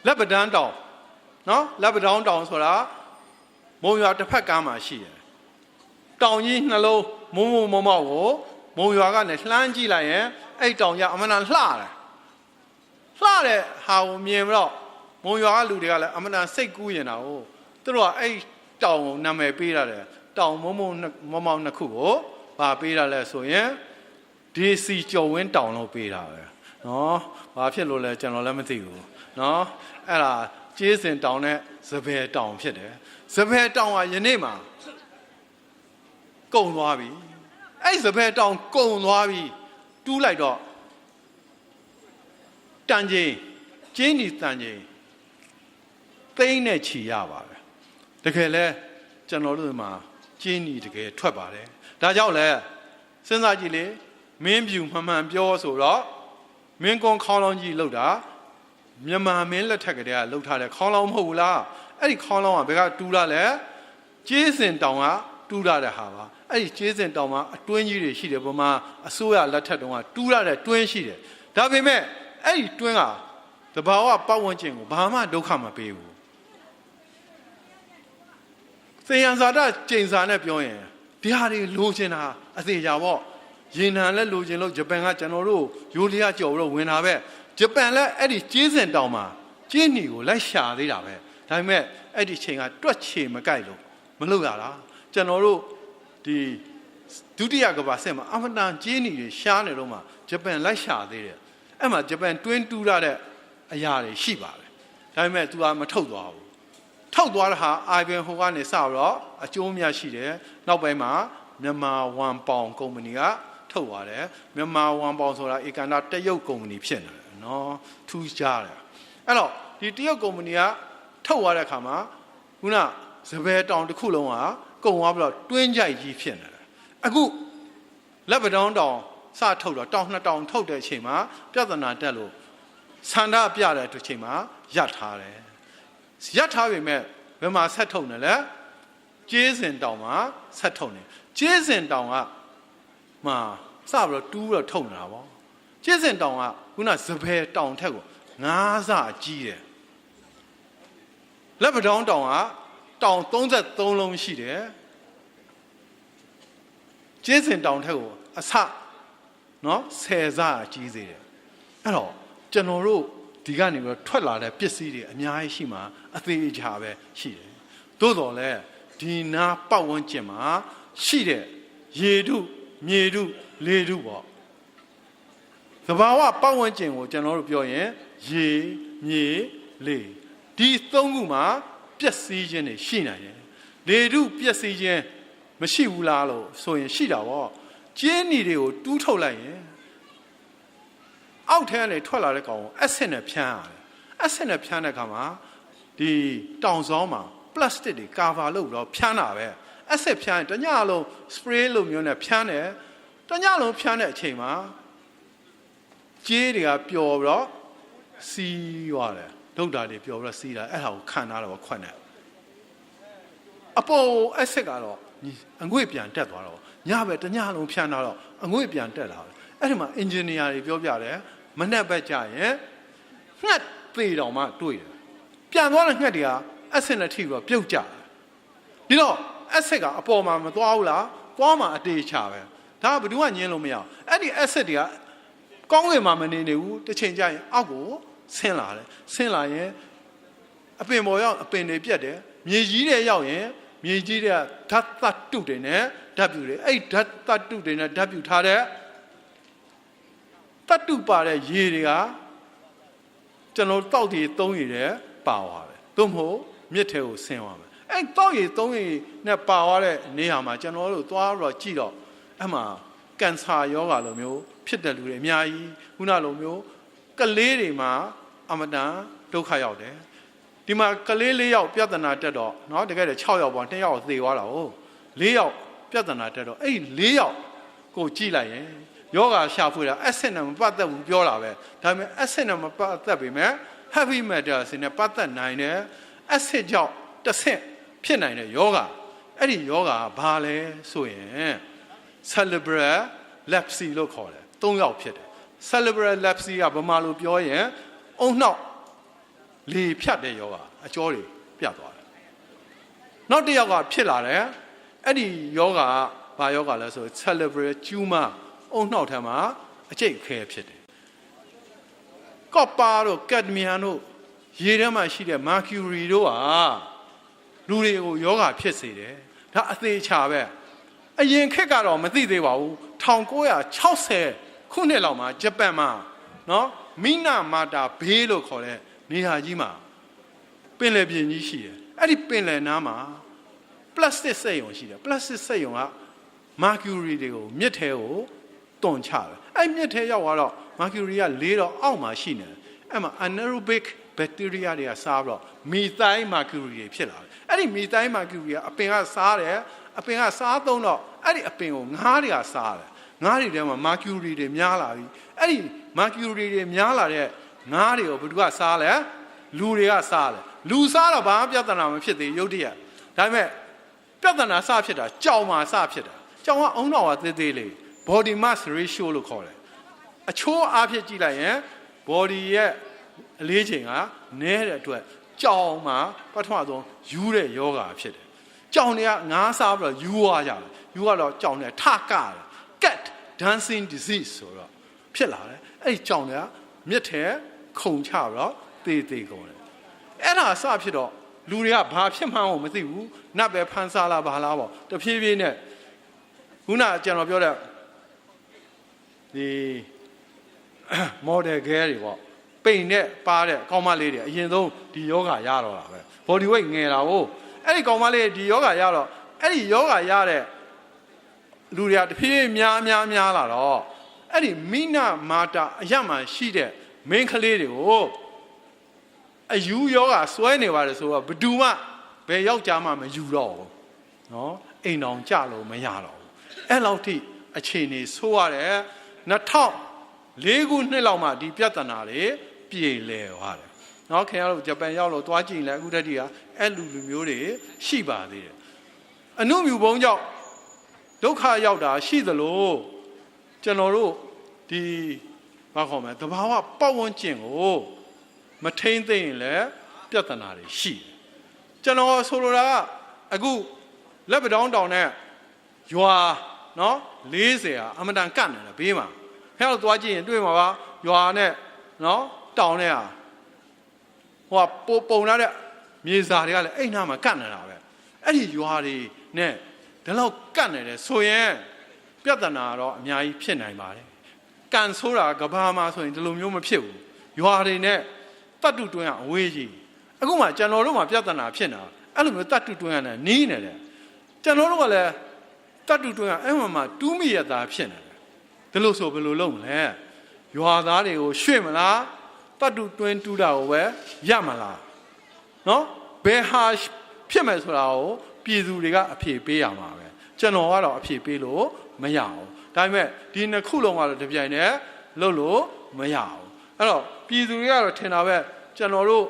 လက်ပဒန်းတောင်နော်လက်ပဒန်းတောင်ဆိုတာမုံရွာတစ်ဖက်ကမ်းမှာရှိတယ်တောင်ကြီးနှလုံးမုံမောက်ကိုမုံရွာကနေလှမ်းကြည့်လိုက်ရင်အဲ့တောင်ကြီးအမှန်တန်လှတယ်လှတဲ့ဟာကိုမြင်ပြီးတော့မုံရွာကလူတွေကလည်းအမှန်တန်စိတ်ကူးရင်တာကိုသူတို့ကအဲ့တောင်ကိုနာမည်ပေးရတယ်တောင်မုံမောက်နှစ်ခုကိုဗာပေးရလဲဆိုရင်ဒေစီကျော်ဝင်းတောင်လို့ပေးတာပဲနော်ဘာဖြစ်လို့လဲကျွန်တော်လည်းမသိဘူးနော်အဲ့ဒါကျေးစင်တောင်နဲ့စပယ်တောင်ဖြစ်တယ်စပယ်တောင်ကယနေ့မှာကုန်သွားပြီအဲ့စပယ်တောင်ကုန်သွားပြီတူးလိုက်တော့တန်ချင်းကျင်းဒီတန်ချင်းသိန်းနဲ့ချီရပါပဲတကယ်လဲကျွန်တော်တို့မှာကျင်းဒီတကယ်ထွက်ပါတယ်ဒါကြောင့်လဲစဉ်းစားကြည့်လေမင်းပြူမှန်ပြောဆိုတော့မင်းကွန်ခေါင်းလောင်းကြီးလှုပ်တာမြန်မာမင်းလက်ထက်ကတည်းကလှုပ်ထားတဲ့ခေါင်းလောင်းမဟုတ်ဘူးလားအဲ့ဒီခေါင်းလောင်းကဘယ်ကတူးလာလဲကျေးစင်တောင်ကတူးရတဲ့ဟာပါအဲ့ဒီကျေးစင်တောင်မှာအတွင်းကြီးတွေရှိတယ်ဗမာအစိုးရလက်ထက်တုန်းကတူးရတဲ့တွင်းရှိတယ်ဒါပေမဲ့အဲ့ဒီတွင်းကတဘာဝပတ်ဝန်းကျင်ကိုဘာမှဒုက္ခမပေးဘူးသေယံဇာတကျိန်စာနဲ့ပြောရင်ဒီဟာတွေလိုချင်တာအသေးကြပေါ့ရေနံလည်းလိုချင်လို့ဂျပန်ကကျွန်တော်တို့ရိုးလျားကြော်ပြီးတော့ဝင်တာပဲဂျပန်လည်းအဲ့ဒီကျေးစင်တောင်မှာကျင်းနီကိုလိုက်ရှာသေးတာပဲဒါပေမဲ့အဲ့ဒီချိန်ကတွက်ချေမကြိုက်လို့မလုပ်ရတာကျွန်တော်တို့ဒီဒုတိယကမ္ဘာစစ်မှာအမှန်တန်ကျင်းနီတွေရှားနေတော့မှဂျပန်လိုက်ရှာသေးတယ်အဲ့မှာဂျပန်တွင်းတူးရတဲ့အရာတွေရှိပါတယ်ဒါပေမဲ့သူကမထုတ်သွားဘူးထုတ်သွားတဲ့ဟာအိုင်ဘန်ဟိုကနေစပြီးတော့အကျိုးများရှိတယ်နောက်ပိုင်းမှာမြန်မာဝန်ပေါင်ကုမ္ပဏီကထုတ်သွားတယ်မြန်မာဝန်ပေါင်ဆိုတာဧကန်တာတရုတ်ကုမ္ပဏီဖြစ်နေတယ်နော်ထူးခြားတယ်အဲ့တော့ဒီတရုတ်ကုမ္ပဏီကထုတ်သွားတဲ့အခါမှာခုနစပယ်တောင်တစ်ခုလုံးကကုန်သွားပြီးတော့တွင်းကြိုက်ကြီးဖြစ်နေတယ်အခုလက်ပတောင်းတောင်စထုတ်တော့တောင်နှစ်တောင်ထုတ်တဲ့အချိန်မှာပြဿနာတက်လို့ဆန္ဒပြတဲ့အချိန်မှာရပ်ထားတယ်ရပ်ထားပေမဲ့ဘယ်မှာဆက်ထုတ်နေလဲကျေးစင်တောင်မှာဆက်ထုတ်နေကျေးစင်တောင်ကမှာစပြီးတော့တူးပြီးတော့ထုတ်နေတာပေါ့ကျေးစင်တောင်ကခုနစပယ်တောင်ထက်ကို9ဆကြီးတယ်လက်ပတောင်းတောင်ကတောင်33လုံးရှိတယ်ကျေးစင်တောင်ထက်ကိုအဆနော်10ဆကြီးစေတယ်အဲ့တော့ကျွန်တော်တို့ဒီကနေပြီးတော့ထွက်လာတဲ့ပစ္စည်းတွေအများကြီးရှိမှာအသေးအချာပဲရှိတယ်သို့တော်လည်းဒီနာပတ်ဝန်းကျင်မှာရှိတဲ့ရေထုမြေထုလေထုပေါ့သဘာဝပတ်ဝန်းကျင်ကိုကျွန်တော်တို့ပြောရင်ရေမြေလေဒီသုံးခုမှာပျက်စီးခြင်းတွေရှိနိုင်တယ်လေထုပျက်စီးခြင်းမရှိဘူးလားလို့ဆိုရင်ရှိတာပေါ့ကျင်းနီတွေကိုတူးထုတ်လိုက်ရင်အောက်ထဲကနေထွက်လာတဲ့ကောင်ကိုအက်ဆစ်နဲ့ဖြန်းရတယ်အက်ဆစ်နဲ့ဖြန်းတဲ့အခါမှာဒီတောင်စောင်းမှာပလတ်စတစ်တွေကာဗာလုပ်ပြီးတော့ဖြန်းတာပဲအက်ဆစ်ဖြန်းရင်တညလုံးစပရေးလိုမျိုးနဲ့ဖြန်းတယ်တညလုံးဖြန်းတဲ့အချိန်မှာကြေးတွေကပျော်ပြီးတော့စီးသွားတယ်ဒုတ်တာတွေပျော်ပြီးတော့စီးတာအဲ့ဒါကိုခံထားတော့ခွက်နဲ့အပေါ်အက်ဆစ်ကတော့အငွေ့ပြန်တက်သွားတော့ညပဲတညလုံးဖြန်းထားတော့အငွေ့ပြန်တက်လာတယ်အဲ့ဒီမှာအင်ဂျင်နီယာတွေပြောပြတယ်မနဲ့ဘက်ကြရင်ငှက်သေးတော်မှတွေ့တယ်ပြန်သွားတဲ့ငှက်တွေကအက်ဆစ်နဲ့ထိပြီးတော့ပြုတ်ကြတယ်ဒီတော့အက်ဆစ်ကအပေါ်မှာမသွားဘူးလားသွားမှာအတေးချပဲဒါကဘယ်သူမှညင်းလို့မရအောင်အဲ့ဒီအက်ဆစ်တွေကကောင်းကင်မှာမနေနေဘူးတစ်ချိန်ကျရင်အောက်ကိုဆင်းလာတယ်ဆင်းလာရင်အပင်ပေါ်ရောက်အပင်တွေပြတ်တယ်မြေကြီးတွေရောက်ရင်မြေကြီးတွေကဓာတ်သတ္တုတွေနဲ့ဓာတ်ပြူတွေအဲ့ဓာတ်သတ္တုတွေနဲ့ဓာတ်ပြူထားတဲ့တတ်တုပါတဲ့ရေတွေကကျွန်တော်တောက်တည်သုံးရည်တဲ့ပါသွားတယ်သို့မဟုတ်မြစ်ထဲကိုဆင်းသွားမယ်အဲ့တောက်ရည်သုံးရည်နဲ့ပါသွားတဲ့နေရာမှာကျွန်တော်တို့သွားတော့ကြည့်တော့အဲ့မှာကင်ဆာယောဂါလိုမျိုးဖြစ်တဲ့လူတွေအများကြီးခုနလိုမျိုးကလေးတွေမှာအမတန်ဒုက္ခရောက်တယ်ဒီမှာကလေး4ယောက်ပြဿနာတက်တော့เนาะတကယ်တော့6ယောက်ပေါ့2ယောက်သေသွားတာဟုတ်4ယောက်ပြဿနာတက်တော့အဲ့4ယောက်ကိုကြည့်လိုက်ရင်ယောဂါရှာဖွေတာအက်ဆစ်နဲ့မပတ်သက်ဘူးပြောတာပဲဒါပေမဲ့အက်ဆစ်နဲ့မပတ်သက်ပေမဲ့ heavy metal စနဲ့ပတ်သက်နိုင်တယ်အက်ဆစ်ကြောင့်တစ်ဆင့်ဖြစ်နိုင်တဲ့ယောဂါအဲ့ဒီယောဂါဘာလဲဆိုရင် cerebral palsy လို့ခေါ်တယ်3ယောက်ဖြစ်တယ် cerebral palsy ကဘာမှလို့ပြောရင်အုံနှောက် လေဖြတ်တဲ့ယောဂအကျော်တွေပြတ်သွားတယ်နောက်တစ်ယောက်ကဖြစ်လာတယ်အဲ့ဒီယောဂဘာယောဂလဲဆို cerebral tumor အုံနှောက်ထဲမှာအကျိတ်ခဲဖြစ်တယ်ကော့ပါတို့ကက်ဒမီယမ်တို့ရေထဲမှာရှိတဲ့ mercury တို့ဟာလူတွေကိုယောဂဖြစ်စေတယ်ဒါအသေးချာပဲအရင်ခက်ကတော့မသိသေးပါဘူး1960ခုနှစ်လောက်မှာဂျပန်မှာနော်မိနာမာတာဘေးလို့ခေါ်တဲ့နေရာကြီးမှာပင်လယ်ပြင်ကြီးရှိတယ်အဲ့ဒီပင်လယ်နားမှာပလတ်စတစ်စက်ရုံရှိတယ်ပလတ်စတစ်စက်ရုံက mercury တွေကိုမြစ်ထဲကိုတွန်ချတယ်အဲ့မြစ်ထဲရောက်သွားတော့ mercury ကလေးတော့အောက်မှာရှိနေတယ်အဲ့မှာ anaerobic bacteria တွေကစားပြီးတော့ methyl mercury တွေဖြစ်လာတယ်အဲ့ဒီ methyl mercury ကအပင်ကစားတယ်အပင်ကစားသုံးတော့အဲ့ဒီအပင်ကိုငါးတွေကစားတယ်ငါးတွေထဲမှာ mercury တွေများလာပြီအဲ့ဒီ mercury တွေများလာတဲ့ငါးတွေကိုဘယ်သူကစားလဲလူတွေကစားတယ်လူစားတော့ဘာပြဿနာမဖြစ်သေးရုပ်တရက်ဒါပေမဲ့ပြဿနာစဖြစ်တာကြောင်မှာစဖြစ်တာကြောင်ကအုံတော်ကသေးသေးလေး body mass ratio လို့ခေါ်တယ်အချိုးအားဖြင့်ကြည့်လိုက်ရင် body ရဲ့အလေးချိန်ကနည်းတဲ့အတွက်ကြောင်မှာပထမဆုံးယူတဲ့ယောဂါဖြစ်တယ်ကြောင်တွေကငါးစားပြီးတော့ယူသွားကြတယ်ယူကတော့ကြောင်တွေထကတယ် cat dancing disease ဆိုတော့ဖြစ်လာတယ်အဲ့ဒီကြောင်တွေကမြစ်ထဲခုန်ချပြီးတော့တေးသေးကုန်တယ်အဲ့ဒါစဖြစ်တော့လူတွေကဘာဖြစ်မှန်းကိုမသိဘူးနတ်ပဲဖန်ဆာလာဘာလားပေါ့တဖြည်းဖြည်းနဲ့ခုနကျွန်တော်ပြောတဲ့ဒီ model girl တွေပေါ့ပိန်နဲ့ပါတဲ့ကောင်းမလေးတွေအရင်ဆုံးဒီယောဂရတော့တာပဲ body weight ငယ်တာကိုအဲ့ဒီကောင်းမလေးဒီယောဂရတော့အဲ့ဒီယောဂရတဲ့လူတွေကတဖြည်းဖြည်းများလာတော့အဲ့ဒီမိနာမာတာအရမှန်ရှိတဲ့မင်းကလေးတွေကိုအယူယောဂဆွဲနေပါတယ်ဆိုတော့ဘယ်သူမှဘယ်ယောက်ျားမှမယူတော့ဘူးနော်အိမ်တော်ကြလို့မရတော့ဘူးအဲ့လောက်ထိအခြေအနေဆိုးရတယ်2004ခုနှစ်လောက်မှဒီပြဿနာတွေပြေလည်သွားတယ်နော်ခင်ဗျားတို့ဂျပန်ရောက်လို့သွားကြည့်ရင်လည်းအခုတည်းကအဲ့လူမျိုးတွေရှိပါသေးတယ်အနုမြူဘုံကြောင့်ဒုက္ခရောက်တာရှိသလိုကျွန်တော်တို့ဒီဘာခေါ်မလဲသဘာဝပတ်ဝန်းကျင်ကိုမထိန်သိမ့်ရင်လည်းပြဿနာတွေရှိတယ်ကျွန်တော်ဆိုလိုတာကအခုလက်ပတောင်းတောင်နဲ့ရွာနော်40ဟာအမတန်ကတ်နေတယ်ဘေးမှာဖះတော့သွားကြည့်ရင်တွေ့မှာပါရွာနဲ့နော်တောင်နဲ့ဟာဟိုကပုံလာတဲ့မြေစာတွေကလည်းအဲ့နားမှာကတ်နေတာပဲအဲ့ဒီရွာတွေနဲ့ဒီလောက်ကတ်နေတယ်ဆိုရင်ပြဿနာတော့အများကြီးဖြစ်နိုင်ပါတယ်ကန်ဆိုတာကဘာမှာဆိုရင်ဒီလိုမျိုးမဖြစ်ဘူးရွာတွေနဲ့တတ်တူတွင်းကအဝေးကြီးအခုမှကျွန်တော်တို့မှပြဿနာဖြစ်နေတာအဲ့လိုမျိုးတတ်တူတွင်းကနေနီးနေတယ်ကျွန်တော်တို့ကလည်းတတ်တူတွင်းကအဲ့မှာတူးမိရတာဖြစ်နေတယ်ဒီလိုဆိုဘယ်လိုလုပ်မလဲရွာသားတွေကိုရွှေ့မလားတတ်တူတွင်းတူးတာကိုပဲရမလားနော်ဘယ်ဟာဖြစ်မယ်ဆိုတာကိုပြည်သူတွေကအဖြေပေးရမှာပဲကျွန်တော်ကတော့အဖြေပေးလို့မရဘူးဒါပေမဲ့ဒီနှစ်ခုလုံးကတော့တပြိုင်တည်းလုပ်လို့မရဘူးအဲ့တော့ပြည်သူတွေကတော့ထင်တာပဲကျွန်တော်တို့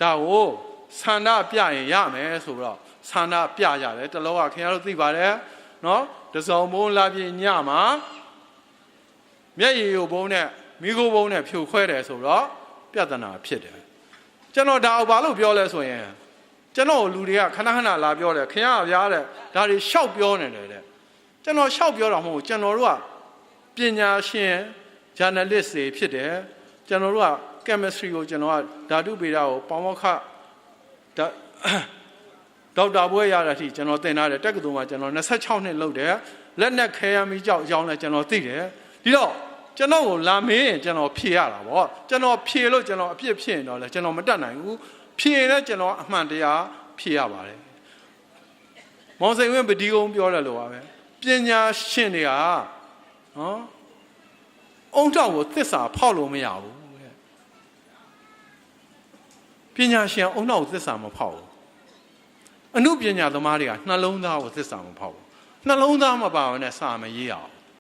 ဒါကိုဆန္ဒပြရင်ရမယ်ဆိုတော့ဆန္ဒပြကြတယ်တလောကခင်ဗျားတို့သိပါတယ်နော်တစုံဘုံလာပြညမှာမျက်ရည်ယိုဘုံနဲ့မိခိုးဘုံနဲ့ဖြိုခွဲတယ်ဆိုတော့ပြဿနာဖြစ်တယ်ကျွန်တော်ဒါအောင်ဘာလို့ပြောလဲဆိုရင်ကျွန်တော်လူတွေကခဏလာပြောတယ်ခင်ဗျားဗျာတဲ့ဒါတွေရှောက်ပြောနေတယ်တဲ့ကျွန်တော်ရှောက်ပြောတာမဟုတ်ဘူးကျွန်တော်တို့ကပညာရှင် journalist တွေဖြစ်တယ်ကျွန်တော်တို့က chemistry ကိုကျွန်တော်ကဓာတုဗေဒကိုပေါမောက္ခဒေါက်တာဘွဲရတာထိကျွန်တော်သင်ထားတယ်တက္ကသိုလ်မှာကျွန်တော်26နှစ်လုပ်တယ်လက်နဲ့ခဲရမီကြောက်ရောင်းလဲကျွန်တော်သိတယ်ဒီတော့ကျွန်တော်ကိုလာမေးရင်ကျွန်တော်ဖြေရတာပေါ့ကျွန်တော်ဖြေလို့ကျွန်တော်အပြစ်ဖြစ်ရင်တော့လဲကျွန်တော်မတတ်နိုင်ဘူးဖြေလဲကျွန်တော်အမှန်တရားဖြေရပါတယ်မောင်စိန်ဝင်းပတိကုန်းပြောတယ်လို့ပါပဲပညာရှင်တွေကနော်အုံတောက်ကိုသစ္စာဖောက်လို့မရဘူးပညာရှင်အုံတောက်ကိုသစ္စာမဖောက်ဘူးအနုပညာသမားတွေကနှလုံးသားကိုသစ္စာမဖောက်ဘူးနှလုံးသားမပါဘဲနဲ့စာမရေးအောင်